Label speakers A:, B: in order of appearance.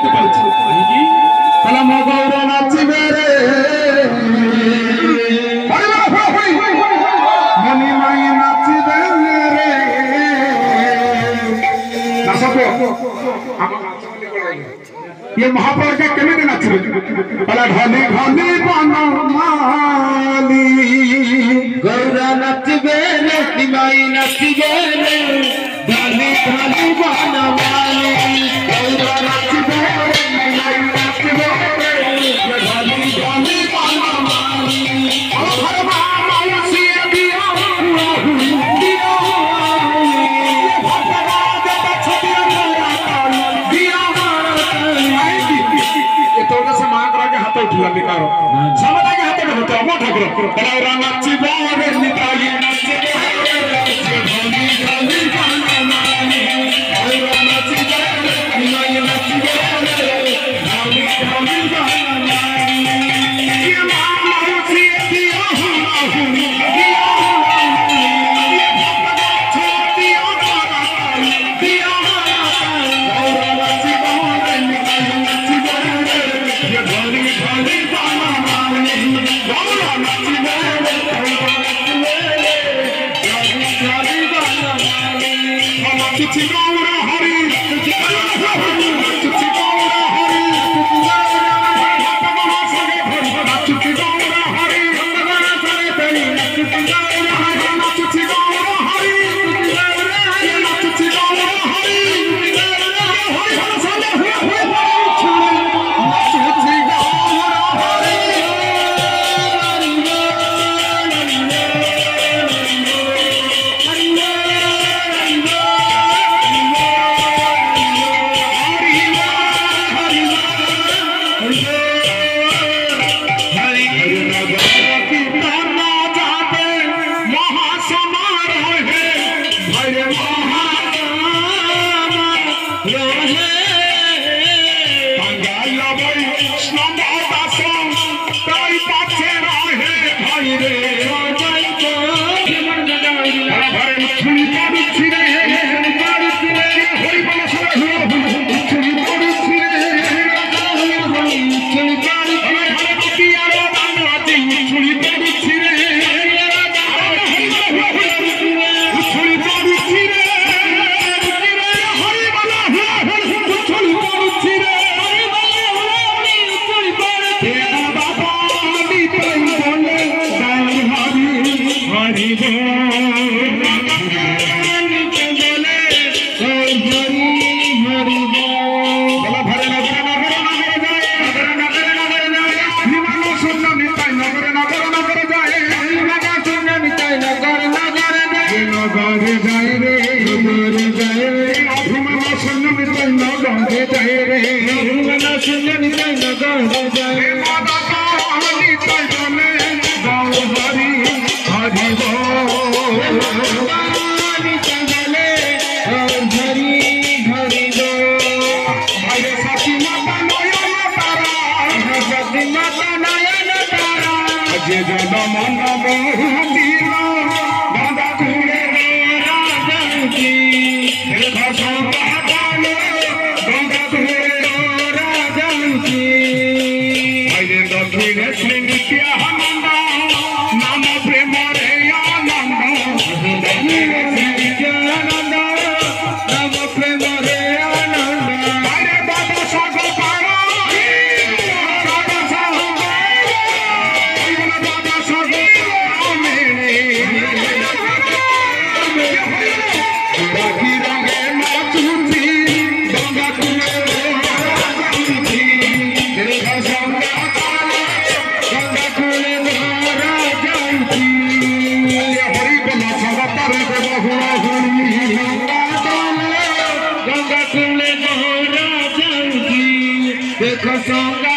A: দেখতে পাচ্ছি কলা মগৌর নাচিবে রে মনি মাই নাচিবে রে ये महापौर के केमिति नाचिबे कला घनी घनी बनमाली गौरा नाचिबे रे निमाई नाचिबे रे घनी घनी बनमाली गौरा नाचिबे रे निमाई नाचिबे रे घनी घनी बनमाली हर मामा सिया दिया दिया हाथ उठला निकारो समता के हाथ में होता मो ठाकुर कलावरा नाची बारे निकाली नाची धनी धनी गाना कलावरा नाची बारे निकाली नाची बारे धनी धनी गाना ये मामा सी दिया दिया
B: देखो